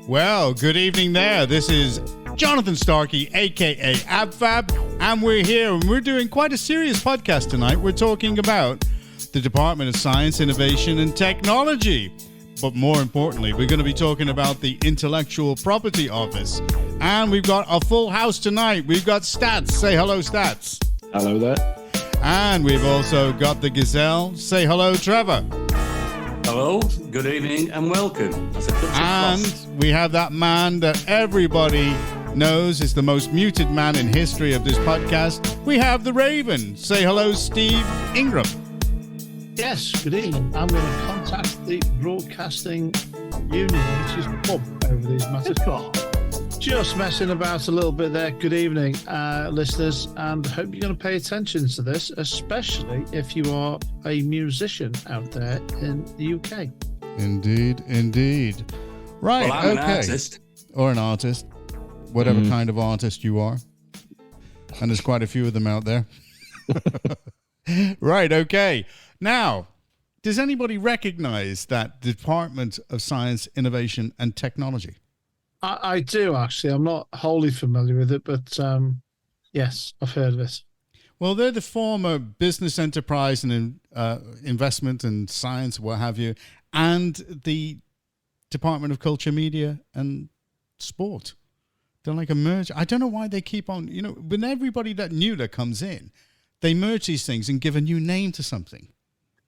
Well, good evening there. This is Jonathan Starkey, a.k.a. AbFab, and we're here, and we're doing quite a serious podcast tonight. We're talking about the Department of Science, Innovation, and Technology. But more importantly, we're going to be talking about the Intellectual Property Office. And we've got a full house tonight. We've got Stats. Say hello, Stats. Hello there. And we've also got the Gazelle. Say hello, Trevor. Hello, good evening, and welcome. And we have that man that everybody knows is the most muted man in history of this podcast. We have the Raven. Say hello, Steve Ingram. Yes, good evening. I'm going to contact the Broadcasting Union, which is the pub over these matters. Just messing about a little bit there. Good evening, listeners, and hope you're going to pay attention to this, especially if you are a musician out there in the UK. Indeed, indeed. Right, well, I'm an artist. Or an artist, whatever kind of artist you are. And there's quite a few of them out there. Right, okay. Now, does anybody recognize that Department of Science, Innovation, and Technology? I do, actually. I'm not wholly familiar with it, but yes, I've heard of it. Well, they're the former business enterprise and investment and science, what have you, and the Department of Culture, Media, and Sport. They're like a merge. I don't know why they keep on, when everybody that new that comes in, they merge these things and give a new name to something.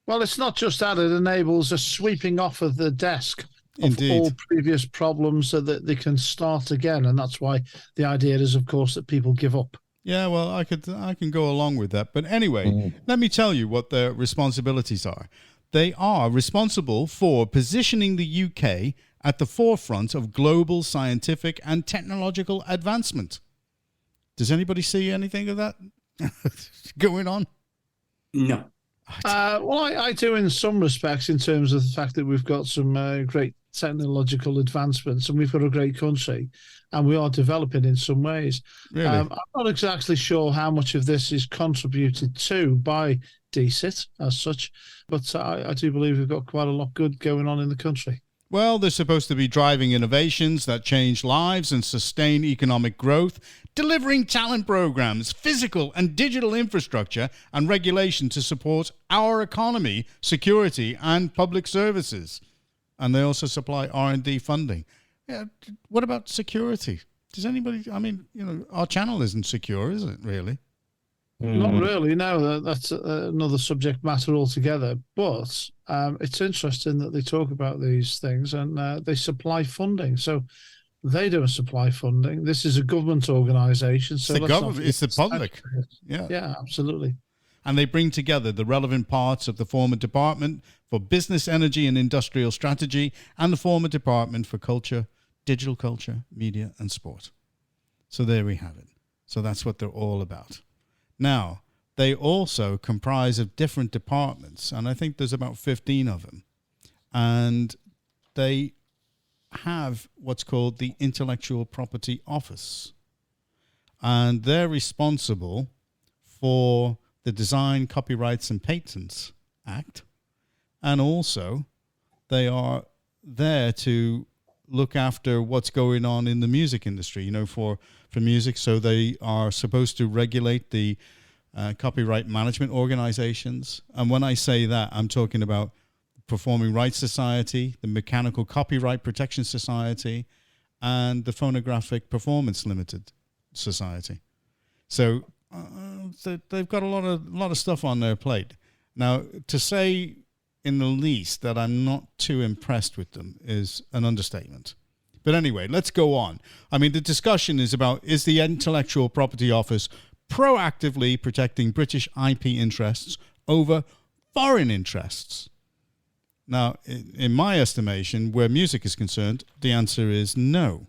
Well, it's not just that. It enables a sweeping off of the desk of Indeed. All previous problems so that they can start again. And that's why the idea is, of course, that people give up. Yeah, well, I can go along with that. But anyway, let me tell you what their responsibilities are. They are responsible for positioning the UK at the forefront of global scientific and technological advancement. Does anybody see anything of that going on? No. Well, I do in some respects, in terms of the fact that we've got some great technological advancements and we've got a great country and we are developing in some ways. Really? I'm not exactly sure how much of this is contributed to by DCIT as such, but I do believe we've got quite a lot good going on in the country. Well, they're supposed to be driving innovations that change lives and sustain economic growth, delivering talent programs, physical and digital infrastructure, and regulation to support our economy, security, and public services. And they also supply R&D funding. Yeah, what about security? Does anybody, our channel isn't secure, is it, really? Not really, no. That's another subject matter altogether. But it's interesting that they talk about these things and they supply funding. So they don't supply funding. This is a government organisation. So it's the government. It's the public. Yeah, absolutely. And they bring together the relevant parts of the former Department for Business, Energy and Industrial Strategy and the former Department for Culture, Digital Culture, Media and Sport. So there we have it. So that's what they're all about. Now, they also comprise of different departments, and I think there's about 15 of them. And they have what's called the Intellectual Property Office. And they're responsible for the Design, Copyrights and Patents Act. And also, they are there to look after what's going on in the music industry, for music. So they are supposed to regulate the copyright management organizations. And when I say that, I'm talking about Performing Rights Society, the Mechanical Copyright Protection Society, and the Phonographic Performance Limited Society. So they've got a lot of stuff on their plate. Now, to say in the least that I'm not too impressed with them is an understatement. But anyway, let's go on. The discussion is about, is the Intellectual Property Office proactively protecting British IP interests over foreign interests? Now, in my estimation, where music is concerned, the answer is no.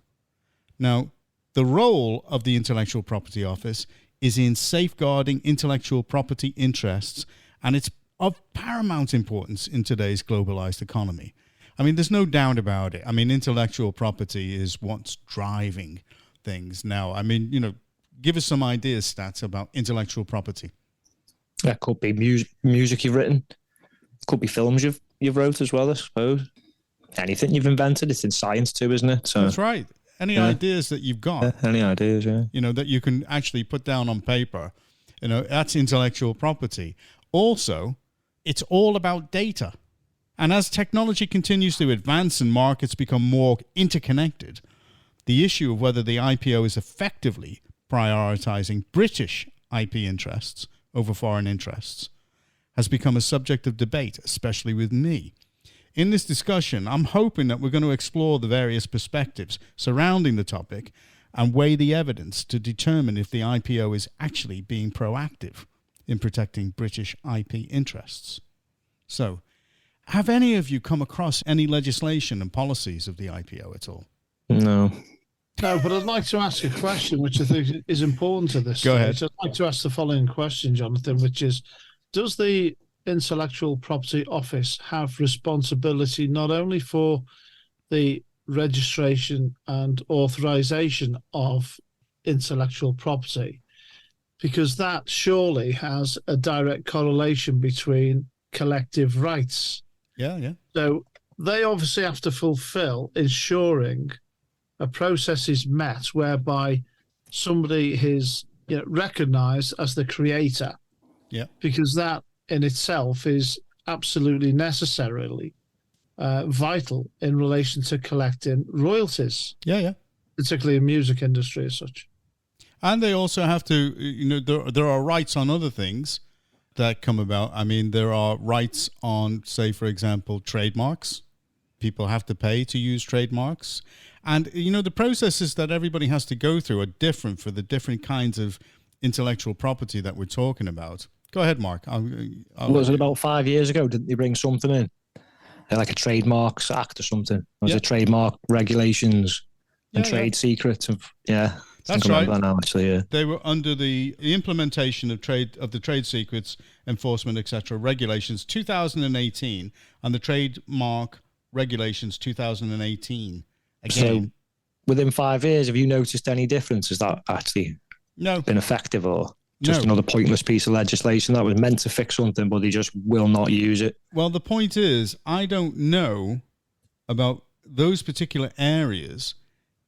Now, the role of the Intellectual Property Office is in safeguarding intellectual property interests, and it's of paramount importance in today's globalized economy. There's no doubt about it. Intellectual property is what's driving things now. Give us some ideas, Stats, about intellectual property. That could be music you've written. Could be films you've wrote as well, I suppose. anything you've invented, it's in science too, isn't it? So That's right. Any ideas that you've got, any ideas, yeah. that you can actually put down on paper, that's intellectual property. Also, it's all about data. And as technology continues to advance and markets become more interconnected, the issue of whether the IPO is effectively prioritizing British IP interests over foreign interests has become a subject of debate, especially with me. In this discussion, I'm hoping that we're going to explore the various perspectives surrounding the topic and weigh the evidence to determine if the IPO is actually being proactive in protecting British IP interests. So, have any of you come across any legislation and policies of the IPO at all? No. No, but I'd like to ask a question which I think is important to this. Go ahead. I'd like to ask the following question, Jonathan, which is, does the Intellectual Property Office have responsibility not only for the registration and authorization of intellectual property, because that surely has a direct correlation between collective rights? Yeah. So they obviously have to fulfill ensuring a process is met whereby somebody is recognized as the creator. Yeah. Because that in itself is absolutely necessarily vital in relation to collecting royalties. Yeah. Particularly in music industry as such. And they also have to, there are rights on other things that come about. I mean, there are rights on, say, for example, trademarks. People have to pay to use trademarks. And, the processes that everybody has to go through are different for the different kinds of intellectual property that we're talking about. Go ahead, Mark. Was it about 5 years ago? Didn't they bring something in? Like a Trademarks Act or something? Was it trademark regulations and trade secrets? That's right. That now, actually, yeah. They were under the implementation of the Trade Secrets Enforcement, etc. regulations 2018 and the Trademark Regulations 2018. Again. So within 5 years, have you noticed any difference? Has that actually been effective, or just another pointless piece of legislation that was meant to fix something, but they just will not use it? Well, the point is, I don't know about those particular areas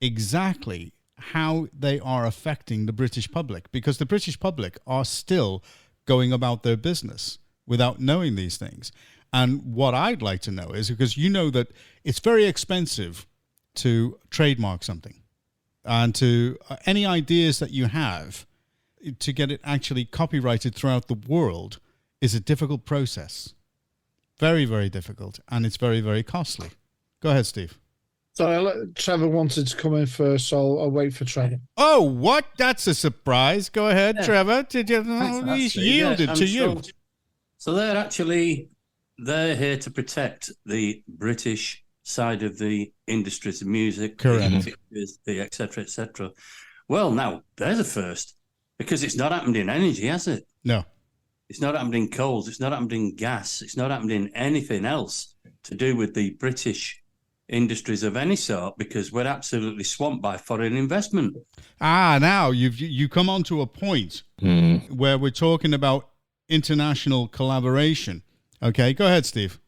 exactly how they are affecting the British public, because the British public are still going about their business without knowing these things. And what I'd like to know is, because that it's very expensive to trademark something, and to any ideas that you have to get it actually copyrighted throughout the world is a difficult process. Very, very difficult. And it's very, very costly. Go ahead, Steve. So Trevor wanted to come in first, so I'll wait for Trevor. Oh, what? That's a surprise. Go ahead, Trevor. He's yielded to you. So they're here to protect the British side of the industries of music, correct, the et cetera. Well, now, there's a first, because it's not happened in energy, has it? No. It's not happened in coals. It's not happened in gas. It's not happened in anything else to do with the British industries of any sort, because we're absolutely swamped by foreign investment. Now you come on to a point where we're talking about international collaboration. Okay, go ahead, Steve.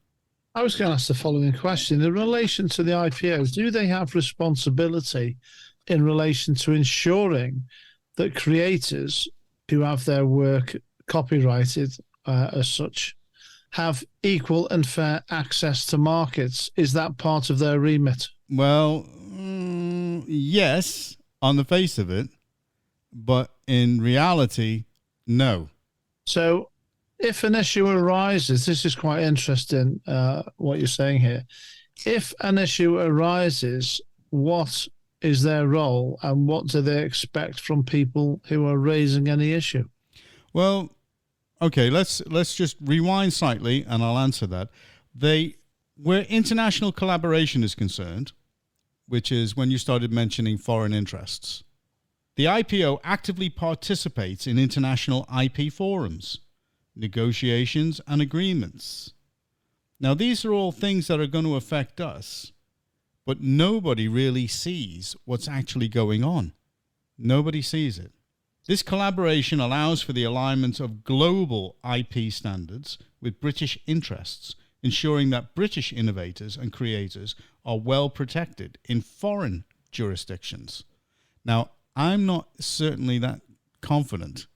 I was going to ask the following question. In relation to the IPO, do they have responsibility in relation to ensuring that creators who have their work copyrighted as such have equal and fair access to markets? Is that part of their remit? Well, yes, on the face of it, but in reality, no. So if an issue arises, this is quite interesting, what you're saying here. If an issue arises, what is their role and what do they expect from people who are raising any issue? Well, okay, let's just rewind slightly and I'll answer that. Where international collaboration is concerned, which is when you started mentioning foreign interests, the IPO actively participates in international IP forums, negotiations and agreements. Now, these are all things that are going to affect us, but nobody really sees what's actually going on. Nobody sees it. This collaboration allows for the alignment of global IP standards with British interests ensuring that British innovators and creators are well protected in foreign jurisdictions. Now, I'm not certainly that confident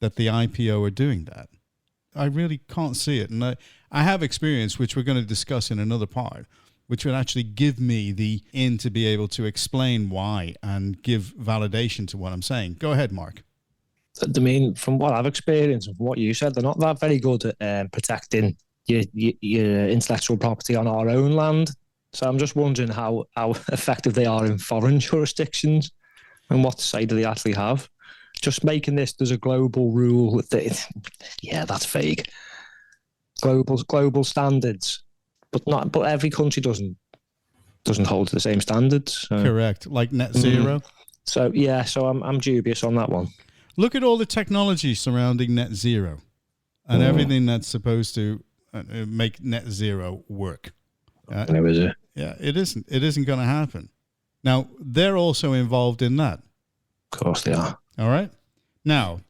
that the IPO are doing that. I really can't see it. And I have experience, which we're going to discuss in another part, which would actually give me the in to be able to explain why and give validation to what I'm saying. Go ahead, Mark. I mean, from what I've experienced and from what you said, they're not that very good at protecting your intellectual property on our own land. So I'm just wondering how effective they are in foreign jurisdictions and what say do they actually have. Just making this, there's a global rule. That's vague. Global standards, but every country doesn't hold to the same standards. So. Correct, like net zero. So I'm dubious on that one. Look at all the technology surrounding net zero and everything that's supposed to make net zero work. Yeah, it isn't. It isn't going to happen. Now, they're also involved in that. Of course they are. All right. Now,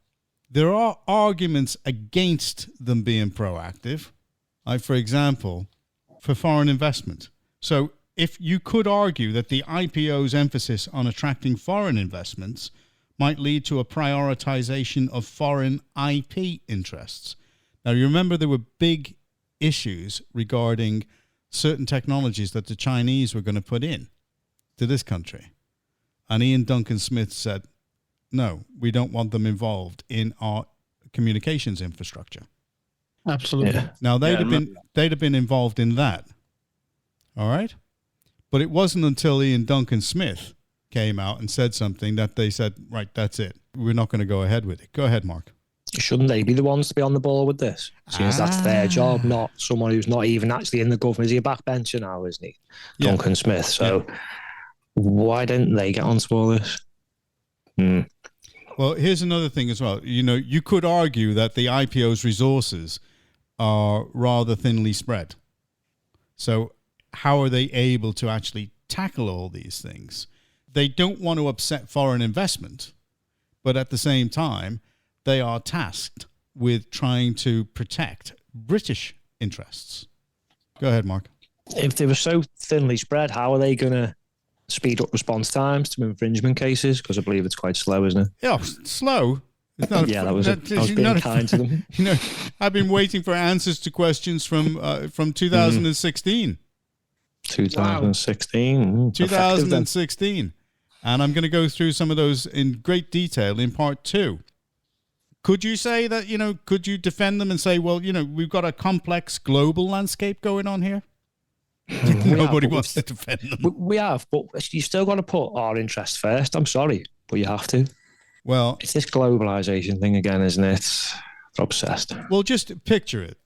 there are arguments against them being proactive, like, for example, for foreign investment. So if you could argue that the IPO's emphasis on attracting foreign investments might lead to a prioritization of foreign IP interests. Now, you remember there were big issues regarding certain technologies that the Chinese were going to put in to this country. And Ian Duncan Smith said, no, we don't want them involved in our communications infrastructure. Absolutely. Yeah. Now, they'd have been involved in that. All right? But it wasn't until Ian Duncan Smith came out and said something that they said, right, that's it. We're not going to go ahead with it. Go ahead, Mark. Shouldn't they be the ones to be on the ball with this? Since that's their job, not someone who's not even actually in the government. Is he a backbencher now, isn't he? Yeah. Duncan Smith. So why didn't they get onto all this? Well, here's another thing as well. You know, you could argue that the IPO's resources are rather thinly spread. So how are they able to actually tackle all these things? They don't want to upset foreign investment, but at the same time, they are tasked with trying to protect British interests. Go ahead, Mark. If they were so thinly spread, how are they going to speed up response times to infringement cases? Because I believe it's quite slow, isn't it? Yeah, slow. It's not I was being kind to them. You know, I've been waiting for answers to questions from 2016. 2016. 2016. And I'm going to go through some of those in great detail in part 2. Could you say that, could you defend them and say, well, we've got a complex global landscape going on here? Nobody wants to defend them. We have, but you still got to put our interest first. I'm sorry, but you have to. Well, it's this globalization thing again, isn't it? They're obsessed. Well, just picture it.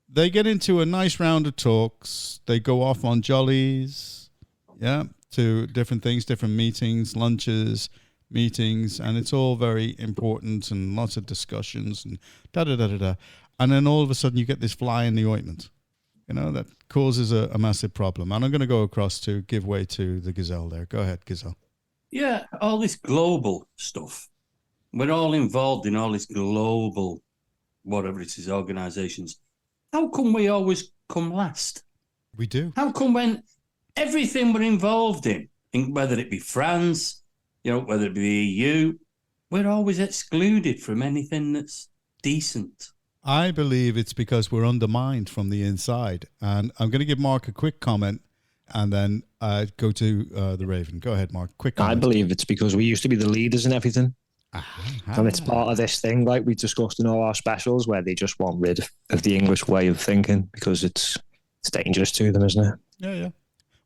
They get into a nice round of talks. They go off on jollies, to different things, different meetings, lunches, meetings, and it's all very important and lots of discussions and da-da-da-da-da. And then all of a sudden you get this fly in the ointment, that causes a massive problem. And I'm going to go across to give way to the Gazelle there. Go ahead, Gazelle. Yeah, all this global stuff. We're all involved in all this global, whatever it is, organizations. How come we always come last? We do. How come when everything we're involved in, whether it be France, whether it be the EU, we're always excluded from anything that's decent? I believe it's because we're undermined from the inside. And I'm going to give Mark a quick comment and then go to the Raven. Go ahead, Mark. Quick comment. I believe it's because we used to be the leaders in everything. And it's part of this thing, like we discussed in all our specials, where they just want rid of the English way of thinking because it's dangerous to them, isn't it? Yeah.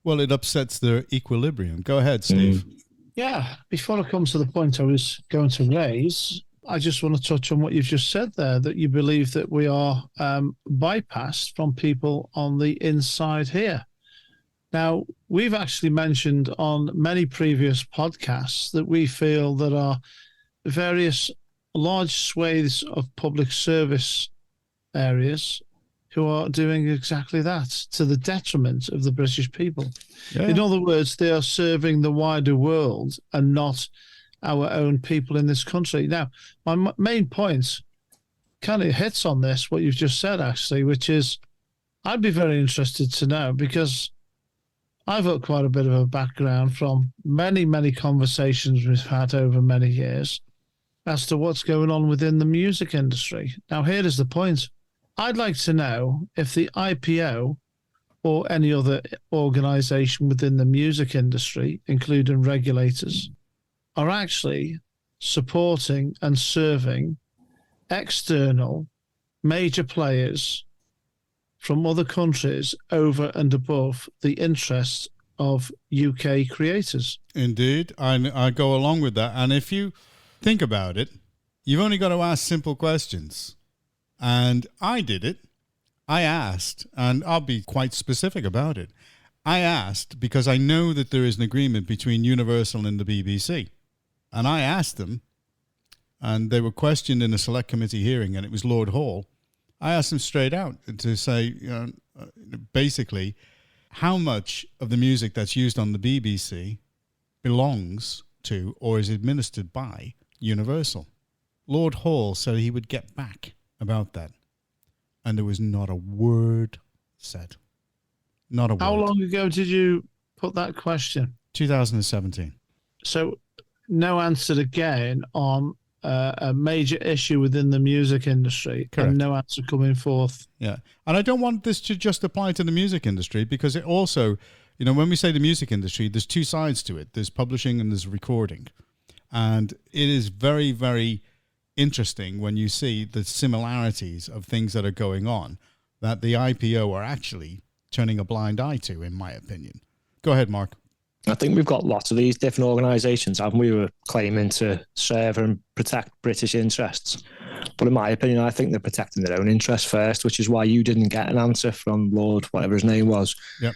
Well, it upsets their equilibrium. Go ahead, Steve. Yeah. Before I come to the point I was going to raise, I just want to touch on what you've just said there, that you believe that we are bypassed from people on the inside here. Now, we've actually mentioned on many previous podcasts that we feel that our various large swathes of public service areas who are doing exactly that to the detriment of the British people. Yeah. In other words, they are serving the wider world and not our own people in this country. Now, my main point kind of hits on this, what you've just said, actually, which is I'd be very interested to know, because I've got quite a bit of a background from many, many conversations we've had over many years as to what's going on within the music industry. Now, here is the point. I'd like to know if the IPO or any other organization within the music industry, including regulators, are actually supporting and serving external major players from other countries over and above the interests of UK creators. Indeed. I go along with that. And if you think about it, you've only got to ask simple questions. And I did it. I asked, and I'll be quite specific about it. I asked because I know that there is an agreement between Universal and the BBC. And I asked them, and they were questioned in a select committee hearing, and it was Lord Hall. I asked them straight out to say, basically, how much of the music that's used on the BBC belongs to or is administered by Universal. Lord Hall said he would get back about that. And there was not a word said. Not a word. How long ago did you put that question? 2017. So no answer again on a major issue within the music industry. Correct. And no answer coming forth. Yeah. And I don't want this to just apply to the music industry, because it also, when we say the music industry, there's two sides to it. There's publishing and there's recording. And it is very, very interesting when you see the similarities of things that are going on that the IPO are actually turning a blind eye to, in my opinion. Go ahead, Mark. I think we've got lots of these different organisations, haven't we, who are claiming to serve and protect British interests. But in my opinion, I think they're protecting their own interests first, which is why you didn't get an answer from Lord, whatever his name was. Yep.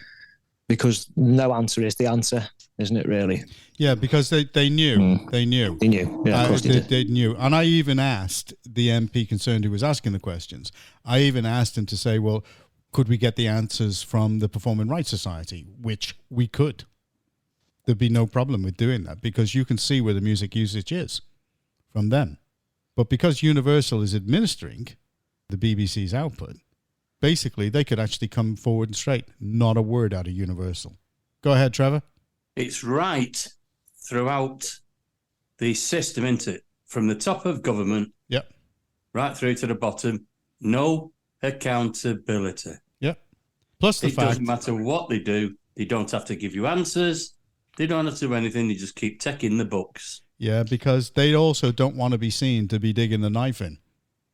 Because no answer is the answer, isn't it, really? Yeah, because they knew. They knew. They knew. Yeah, of course they did. They knew. And I even asked the MP concerned who was asking the questions, I even asked him to say, well, could we get the answers from the Performing Rights Society, which we could. There'd be no problem with doing that, because you can see where the music usage is from them. But because Universal is administering the BBC's output, basically they could actually come forward and straight. Not a word out of Universal. Go ahead, Trevor. It's right throughout the system, isn't it? From the top of government, Yep. right through to the bottom, no accountability. Yep. Plus the It fact... doesn't matter what they do. They don't have to give you answers. They don't have to do anything. They just keep taking the books. Yeah, because they also don't want to be seen to be digging the knife in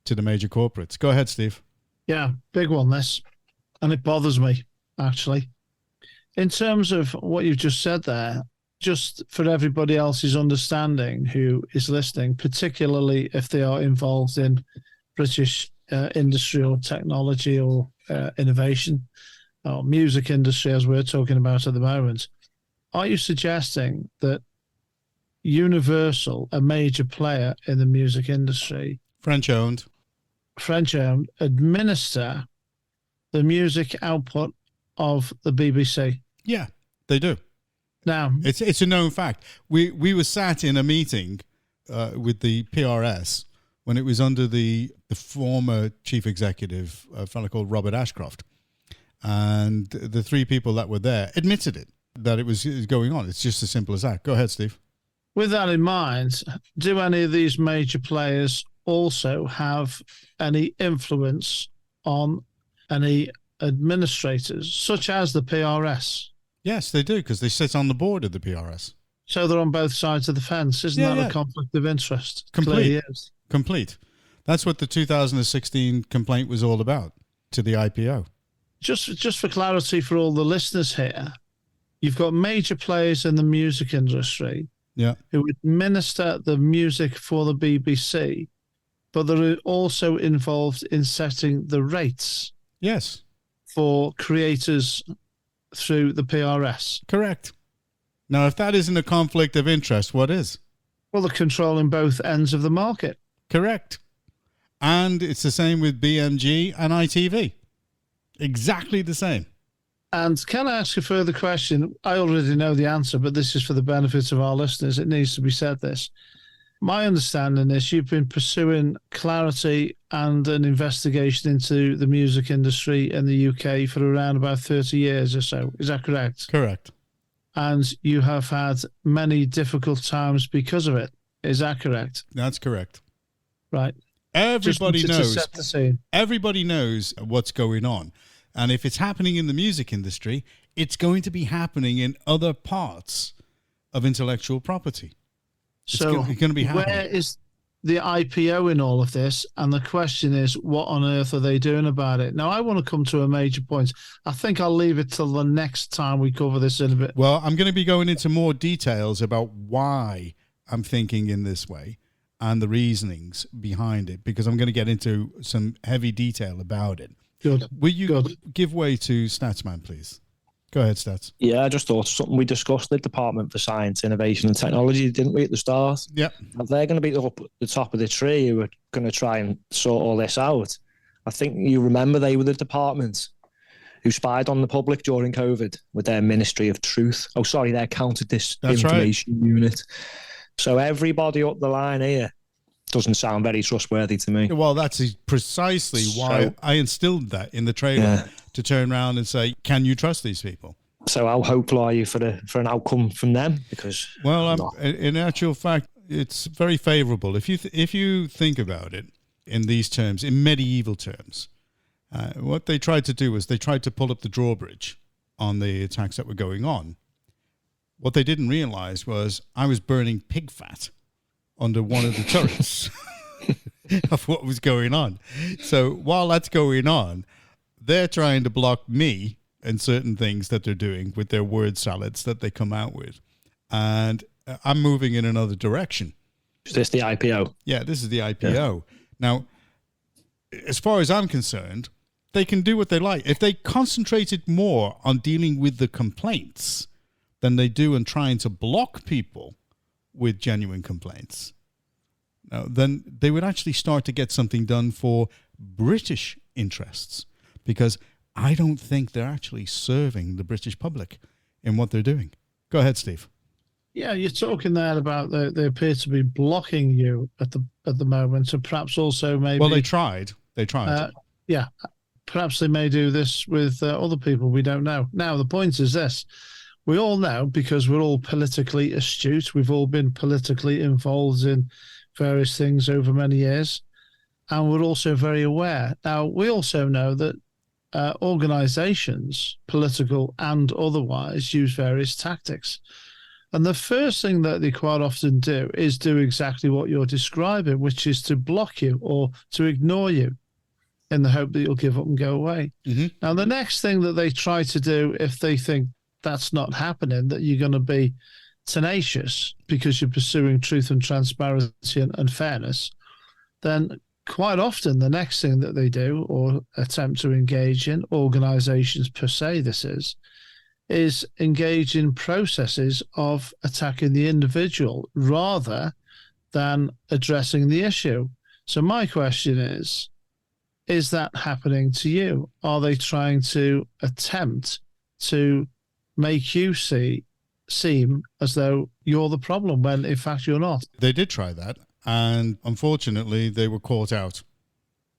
to the major corporates. Go ahead, Steve. Yeah, big one, this. And it bothers me, actually. In terms of what you've just said there, just for everybody else's understanding who is listening, particularly if they are involved in British industrial technology or innovation, or music industry, as we're talking about at the moment, are you suggesting that Universal, a major player in the music industry, French-owned, administer the music output of the BBC? Yeah, they do. Now, It's a known fact. We were sat in a meeting with the PRS when it was under the former chief executive, a fellow called Robert Ashcroft. And the three people that were there admitted it, that it was going on. It's just as simple as that. Go ahead, Steve. with that in mind, do any of these major players also have any influence on any administrators, such as the PRS? Yes, they do, because they sit on the board of the PRS. So they're on both sides of the fence. Isn't that a conflict of interest? Complete. Is. Complete. That's what the 2016 complaint was all about to the IPO. Just for clarity for all the listeners here, you've got major players in the music industry who administer the music for the BBC, but they're also involved in setting the rates. Yes. For creators through the PRS. Correct. Now, if that isn't a conflict of interest, what is? Well, they're controlling both ends of the market. Correct. And it's the same with BMG and ITV. Exactly the same. And can I ask a further question? I already know the answer, but this is for the benefit of our listeners. It needs to be said this. My understanding is you've been pursuing clarity and an investigation into the music industry in the UK for around about 30 years or so. Is that correct? Correct. And you have had many difficult times because of it. Is that correct? That's correct. Right. Everybody Just wanted knows. to set the scene. Everybody knows what's going on. And if it's happening in the music industry, it's going to be happening in other parts of intellectual property. It's going to be happening. Where is the IPO in all of this? And the question is, what on earth are they doing about it? Now, I want to come to a major point. I think I'll leave it till the next time we cover this in a bit. Well, I'm going to be going into more details about why I'm thinking in this way and the reasonings behind it, because I'm going to get into some heavy detail about it. Good. Will you give way to Statsman, please? Go ahead, Stats. Yeah, I just thought something we discussed the Department for Science, Innovation and Technology, didn't we, at the start? Yep. If they're going to be up at the top of the tree who are going to try and sort all this out. I think you remember they were the department who spied on the public during COVID with their Ministry of Truth. Oh, sorry, their Counter Disinformation Unit. So everybody up the line here doesn't sound very trustworthy to me. Well, that's precisely why I instilled that in the trailer, to turn around and say, can you trust these people? So how hopeful are you for an outcome from them? Because in actual fact, it's very favorable. If you think about it in these terms, in medieval terms, what they tried to do was they tried to pull up the drawbridge on the attacks that were going on. What they didn't realize was I was burning pig fat under one of the turrets of what was going on. So while that's going on, they're trying to block me and certain things that they're doing with their word salads that they come out with. And I'm moving in another direction. Is this the IPO? Yeah, this is the IPO. Yeah. Now, as far as I'm concerned, they can do what they like. If they concentrated more on dealing with the complaints than they do on trying to block people with genuine complaints, then they would actually start to get something done for British interests, because I don't think they're actually serving the British public in what they're doing. Go ahead, Steve. Yeah, you're talking there about they appear to be blocking you at the moment, so perhaps also maybe. Well, they tried. Yeah, perhaps they may do this with other people. We don't know. Now, the point is this: we all know, because we're all politically astute. We've all been politically involved in various things over many years, and we're also very aware. Now, we also know that organizations, political and otherwise, use various tactics. And the first thing that they quite often do is do exactly what you're describing, which is to block you or to ignore you in the hope that you'll give up and go away. Mm-hmm. Now, the next thing that they try to do, if they think that's not happening, that you're going to be tenacious because you're pursuing truth and transparency and fairness, then quite often the next thing that they do or attempt to engage in, organizations per se this is engage in processes of attacking the individual rather than addressing the issue. So my question is that happening to you? Are they trying to attempt to make you seem as though you're the problem when in fact you're not? They did try that. And unfortunately, they were caught out,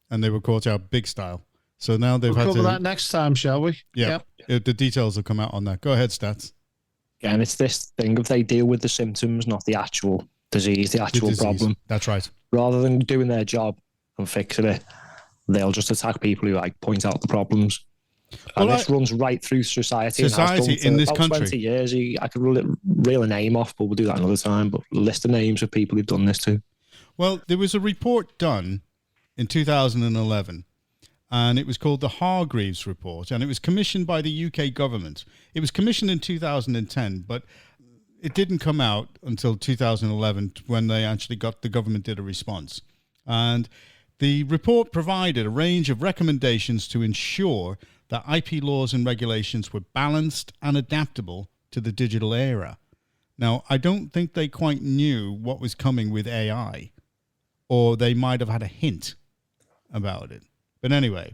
and they were caught out big style. So now they've had to cover that next time, shall we? Yeah, yep. The details will come out on that. Go ahead, Stats. Yeah, and it's this thing of they deal with the symptoms, not the actual disease, the actual problem. That's right. Rather than doing their job and fixing it, they'll just attack people who point out the problems. And this runs right through society. In this country. 20 years. I could reel a name off, but we'll do that another time. But list the names of people who've done this too. Well, there was a report done in 2011, and it was called the Hargreaves report, and it was commissioned by the UK government. It was commissioned in 2010, but it didn't come out until 2011 when the government did a response. And the report provided a range of recommendations to ensure that IP laws and regulations were balanced and adaptable to the digital era. Now, I don't think they quite knew what was coming with AI, or they might have had a hint about it. But anyway,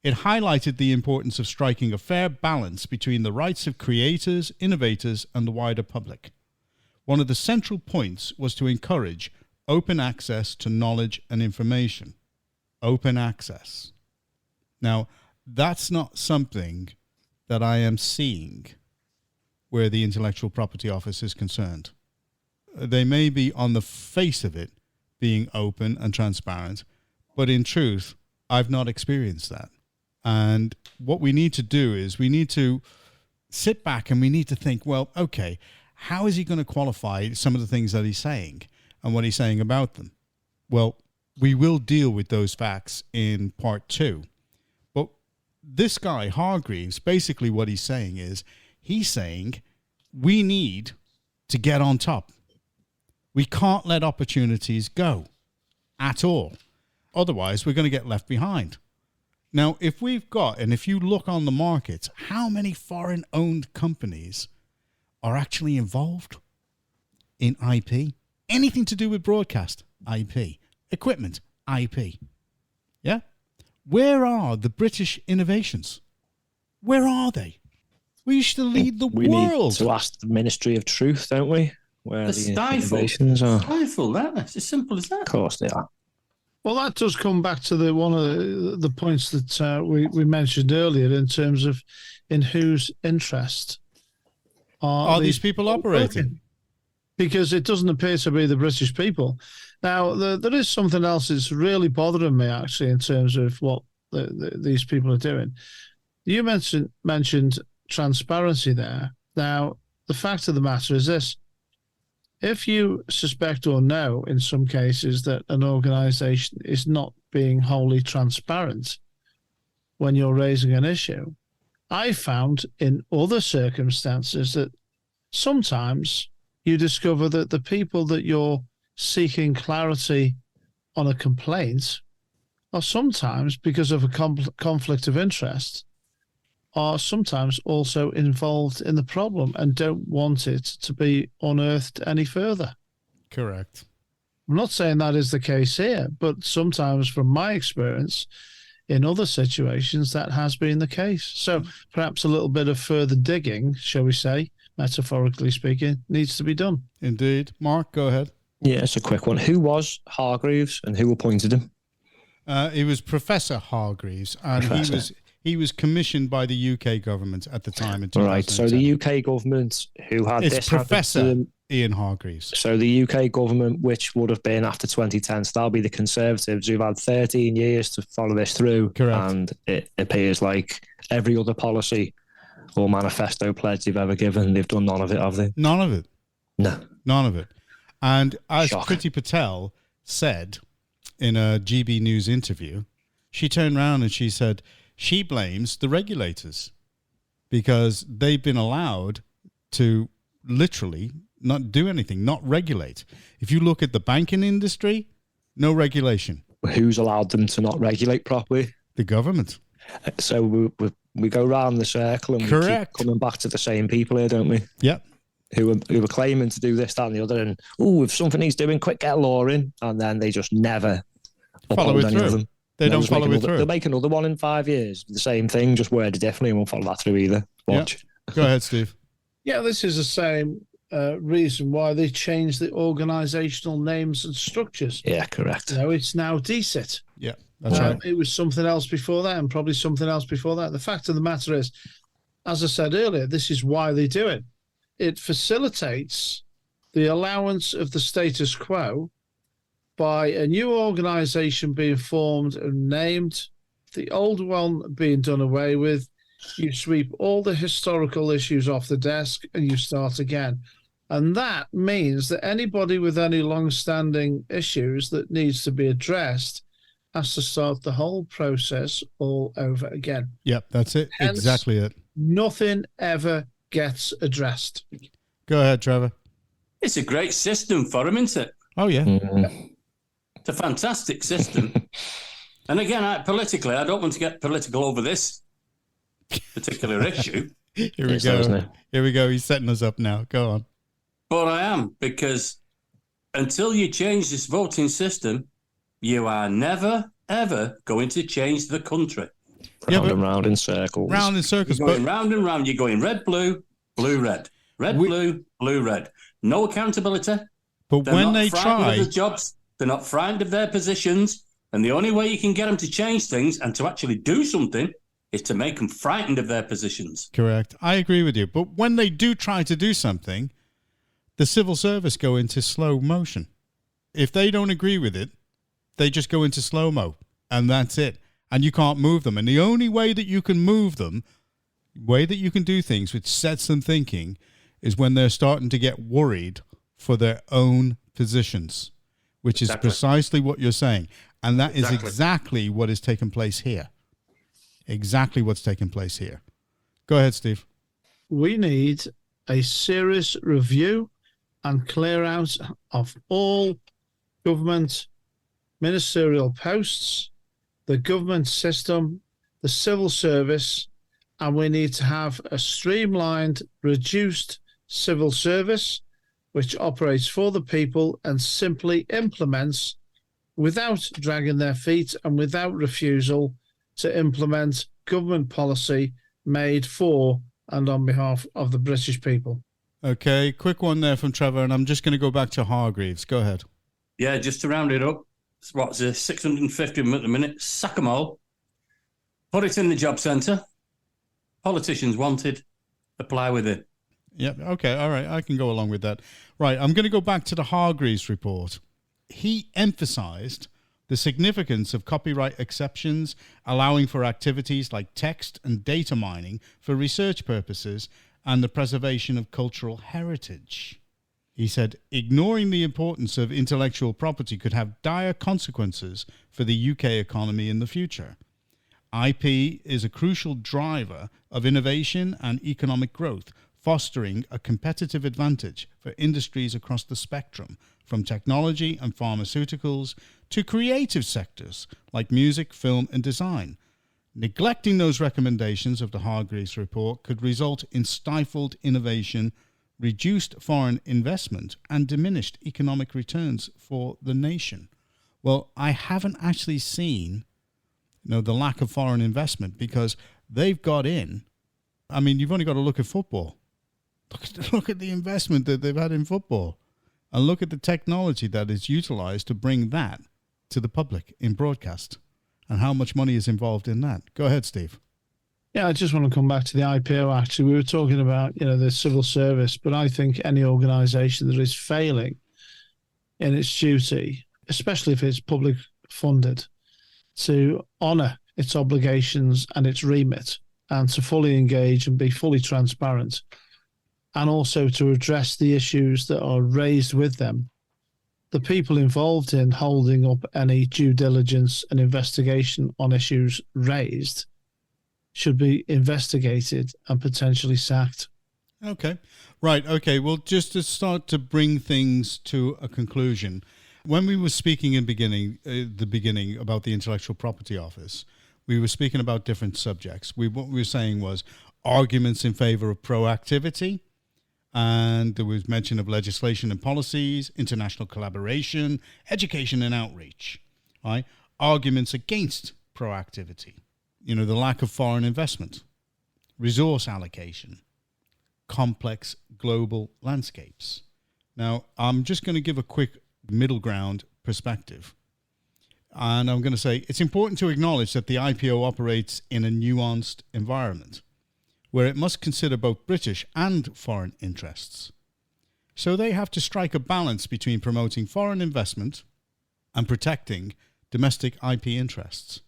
it highlighted the importance of striking a fair balance between the rights of creators, innovators, and the wider public. One of the central points was to encourage open access to knowledge and information. Open access. Now, that's not something that I am seeing where the Intellectual Property Office is concerned. They may be on the face of it being open and transparent, but in truth, I've not experienced that. And what we need to do is we need to sit back and we need to think, well, okay, how is he going to qualify some of the things that he's saying and what he's saying about them? Well, we will deal with those facts in part 2. But this guy, Hargreaves, basically what he's saying is, he's saying we need to get on top. We can't let opportunities go at all. Otherwise, we're going to get left behind. Now, if we've got, and if you look on the market, how many foreign-owned companies are actually involved in IP? Anything to do with broadcast, IP. Equipment, IP. Yeah? Where are the British innovations? Where are they? We used to lead the we world. need to ask the Ministry of Truth, don't we? Where They're the innovations are. Stifled, aren't they? It's as simple as that. Of course they are. Well, that does come back to one of the points that we mentioned earlier in terms of in whose interest are these people operating? Because it doesn't appear to be the British people. Now, there is something else that's really bothering me, actually, in terms of what these people are doing. You mentioned transparency there. Now, the fact of the matter is this. If you suspect or know, in some cases, that an organisation is not being wholly transparent when you're raising an issue, I found in other circumstances that sometimes you discover that the people that you're seeking clarity on a complaint are sometimes, because of a conflict of interest, are sometimes also involved in the problem and don't want it to be unearthed any further. Correct. I'm not saying that is the case here, but sometimes from my experience in other situations, that has been the case. So perhaps a little bit of further digging, shall we say, metaphorically speaking, needs to be done. Indeed. Mark, go ahead. Yeah, it's a quick one. Who was Hargreaves and who appointed him? It was Professor Hargreaves, and he was commissioned by the UK government at the time in 2010. Right, so the UK government who had it's this... Professor Ian Hargreaves. So the UK government, which would have been after 2010, so that'll be the Conservatives who've had 13 years to follow this through. Correct. And it appears like every other policy or manifesto pledge they've ever given, they've done none of it, have they? None of it. No. None of it. And as Shocking. Priti Patel said in a GB News interview, she turned around and she said she blames the regulators because they've been allowed to literally not do anything, not regulate. If you look at the banking industry, no regulation. Who's allowed them to not regulate properly? The government. So we go round the circle and we keep coming back to the same people here, don't we? Yep. Who are claiming to do this, that, and the other, and if something he's doing, quick, get a law in, and then they just never follow it any of through. them. They don't follow it through. They'll make another one in 5 years, the same thing, just worded differently, and won't follow that through either. Watch. Yep. Go ahead, Steve. Yeah, this is the same reason why they changed the organisational names and structures. Yeah, correct. It's now DSIT. Yeah, that's right. It was something else before that, and probably something else before that. The fact of the matter is, as I said earlier, this is why they do it. It facilitates the allowance of the status quo by a new organisation being formed and named, the old one being done away with. You sweep all the historical issues off the desk and you start again. And that means that anybody with any long-standing issues that needs to be addressed has to start the whole process all over again. Yep, that's it. Hence, exactly it. Nothing ever gets addressed. Go ahead, Trevor. It's a great system for them, isn't it? Oh, yeah. Mm-hmm. It's a fantastic system. And again, politically, I don't want to get political over this particular issue. Here we go. Here we go. He's setting us up now. Go on. But I am, because until you change this voting system, you are never, ever going to change the country. Round and round in circles. Round in circles. You're going round and round. You're going red, blue, blue, red. Red, blue, blue, red. No accountability. But when they try... The jobs. They're not frightened of their positions. And the only way you can get them to change things and to actually do something is to make them frightened of their positions. Correct. I agree with you. But when they do try to do something, the civil service go into slow motion. If they don't agree with it, they just go into slow-mo, and that's it. And you can't move them. And the only way that you can move them, way that you can do things which sets them thinking, is when they're starting to get worried for their own positions, which is precisely what you're saying. And that is exactly what has taken place here. Exactly what's taken place here. Go ahead, Steve. We need a serious review and clear out of all government ministerial posts, the government system, the civil service, and we need to have a streamlined, reduced civil service which operates for the people and simply implements without dragging their feet and without refusal to implement government policy made for and on behalf of the British people. Okay, quick one there from Trevor, and I'm just going to go back to Hargreaves. Go ahead. Yeah, just to round it up, what's it, 650 of them at the minute, sack them all, put it in the job centre, politicians wanted, apply with it. Yep, okay, all right, I can go along with that. Right, I'm going to go back to the Hargreaves report. He emphasised the significance of copyright exceptions, allowing for activities like text and data mining for research purposes and the preservation of cultural heritage. He said, ignoring the importance of intellectual property could have dire consequences for the UK economy in the future. IP is a crucial driver of innovation and economic growth, fostering a competitive advantage for industries across the spectrum, from technology and pharmaceuticals to creative sectors like music, film, and design. Neglecting those recommendations of the Hargreaves report could result in stifled innovation, reduced foreign investment, and diminished economic returns for the nation. Well, I haven't actually seen, the lack of foreign investment, because they've got in. I mean, you've only got to look at football. Look at the investment that they've had in football, and look at the technology that is utilized to bring that to the public in broadcast, and how much money is involved in that. Go ahead, Steve. Yeah, I just want to come back to the IPO. Actually, we were talking about, the civil service, but I think any organisation that is failing in its duty, especially if it's public funded, to honour its obligations and its remit, and to fully engage and be fully transparent, and also to address the issues that are raised with them. The people involved in holding up any due diligence and investigation on issues raised should be investigated and potentially sacked. Okay. Right. Okay. Well, just to start to bring things to a conclusion, when we were speaking in the beginning about the Intellectual Property Office, we were speaking about different subjects. What we were saying was arguments in favor of proactivity, and there was mention of legislation and policies, international collaboration, education and outreach. Right? Arguments against proactivity, the lack of foreign investment, resource allocation, complex global landscapes. Now, I'm just going to give a quick middle ground perspective. And I'm going to say it's important to acknowledge that the IPO operates in a nuanced environment where it must consider both British and foreign interests. So they have to strike a balance between promoting foreign investment and protecting domestic IP interests,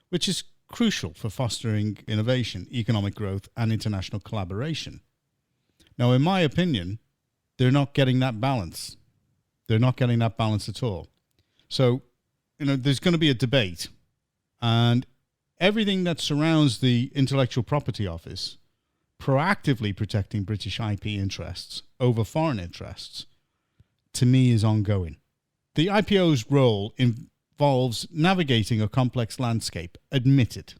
which is crucial for fostering innovation, economic growth, and international collaboration. Now, in my opinion, they're not getting that balance. They're not getting that balance at all. So, there's going to be a debate, and everything that surrounds the Intellectual Property Office proactively protecting British IP interests over foreign interests, to me, is ongoing. The IPO's role involves navigating a complex landscape, admitted.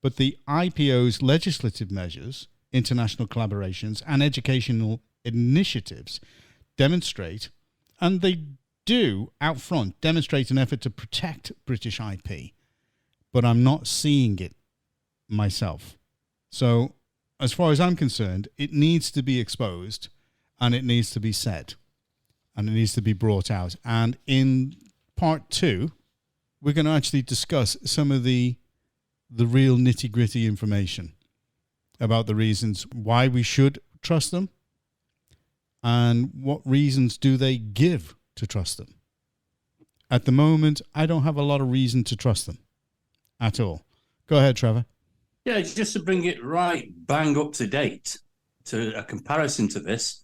But the IPO's legislative measures, international collaborations, and educational initiatives demonstrate, and they do out front demonstrate, an effort to protect British IP. But I'm not seeing it myself. So, as far as I'm concerned, it needs to be exposed and it needs to be said. and it needs to be brought out. And in part 2, we're going to actually discuss some of the real nitty-gritty information about the reasons why we should trust them and what reasons do they give to trust them. At the moment, I don't have a lot of reason to trust them at all. Go ahead, Trevor. Yeah, just to bring it right bang up to date, to a comparison to this,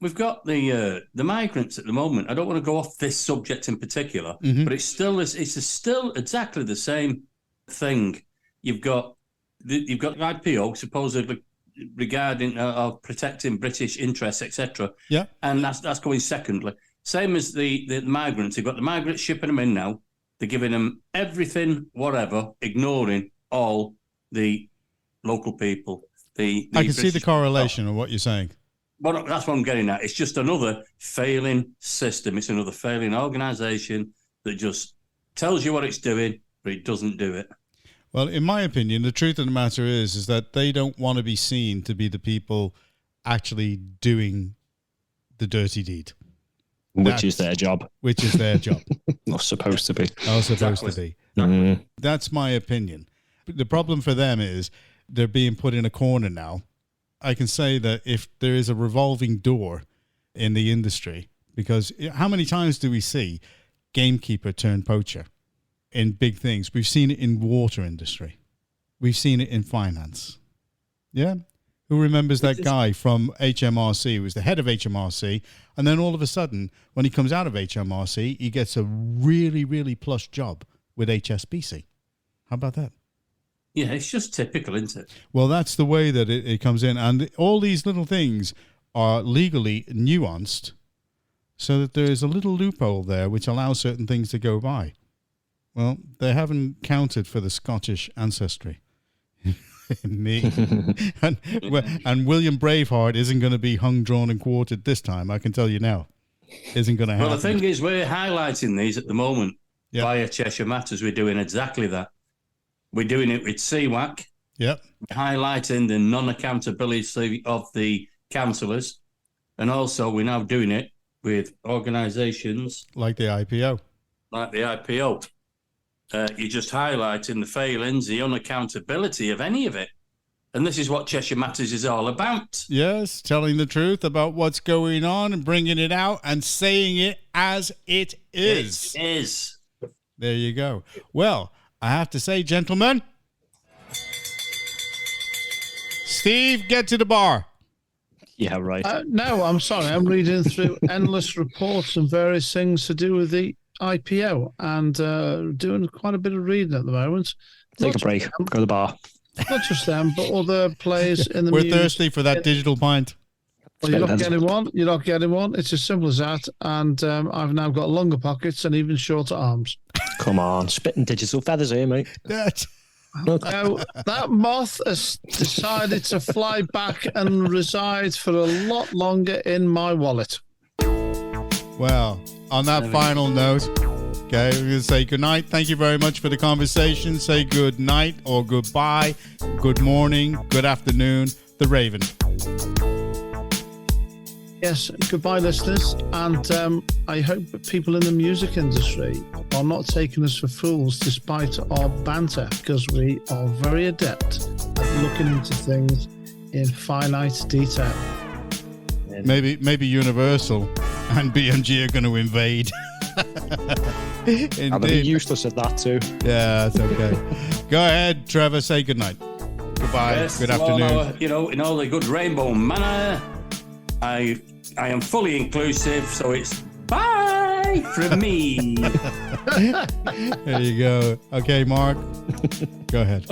we've got the migrants at the moment. I don't want to go off this subject in particular, but it's still exactly the same thing. You've got the IPO supposedly regarding protecting British interests, etc. Yeah, and that's going secondly. Same as the migrants. You've got the migrants shipping them in now. They're giving them everything, whatever, ignoring all the local people. I can see the correlation of what you're saying. Well, that's what I'm getting at. It's just another failing system. It's another failing organisation that just tells you what it's doing, but it doesn't do it. Well, in my opinion, the truth of the matter is that they don't want to be seen to be the people actually doing the dirty deed. Which is their job. Which is their job. Or supposed to be. Or supposed to be. Mm. That's my opinion. The problem for them is they're being put in a corner now. I can say that if there is a revolving door in the industry, because how many times do we see gamekeeper turn poacher in big things? We've seen it in water industry. We've seen it in finance. Yeah? Who remembers that guy from HMRC who was the head of HMRC, and then all of a sudden, when he comes out of HMRC, he gets a really, really plush job with HSBC. How about that? Yeah, it's just typical, isn't it? Well, that's the way that it comes in. And all these little things are legally nuanced so that there is a little loophole there which allows certain things to go by. Well, they haven't counted for the Scottish ancestry. Me. and William Braveheart isn't going to be hung, drawn and quartered this time. I can tell you now. Isn't going to happen. Well, the thing is, we're highlighting these at the moment via Cheshire Matters. We're doing exactly that. We're doing it with CWAC. Yep. We're highlighting the non-accountability of the councillors. And also, we're now doing it with organisations like the IPO. You're just highlighting the failings, the unaccountability of any of it. And this is what Cheshire Matters is all about. Yes, telling the truth about what's going on and bringing it out and saying it as it is. It is. There you go. Well, I have to say, gentlemen, Steve, get to the bar. Yeah, right. No, I'm sorry. I'm reading through endless reports and various things to do with the IPO and doing quite a bit of reading at the moment. Take a break. Go to the bar. Not just them, but other players in the We're thirsty for that digital pint. Well, you're not getting one. You're not getting one. It's as simple as that. And I've now got longer pockets and even shorter arms. Come on. Spitting digital feathers here, mate. No, that moth has decided to fly back and reside for a lot longer in my wallet. Well, on that final note, okay, we're going to say good night. Thank you very much for the conversation. Say good night or goodbye, good morning, good afternoon, the Raven. Yes, goodbye, listeners. And I hope that people in the music industry are not taking us for fools despite our banter, because we are very adept at looking into things in finite detail. Maybe Universal and BMG are going to invade. I'll be useless at that too. Yeah, that's okay. Go ahead, Trevor. Say good night. Goodbye. Yes, good afternoon. In all the good rainbow manner, I am fully inclusive, so it's bye from me. There you go. Okay, Mark. Go ahead.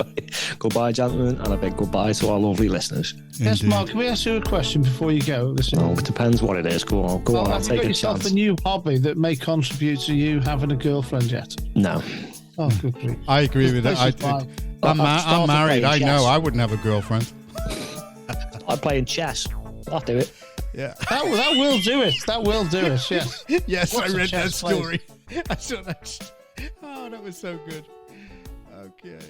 Goodbye, gentlemen, and a big goodbye to our lovely listeners. Yes, Mark, can we ask you a question before you go? Listen. Oh, it depends what it is. Go on. I'll have you take got a yourself chance. a new hobby that may contribute to you having a girlfriend yet? No. Oh, good grief. I agree with that. I'm married. I know. I wouldn't have a girlfriend. I'm playing chess. I'll do it. Yeah. That will do it. That will do it, yes. Yes, What's I a read that chess story. I saw that. Oh, that was so good. Okay.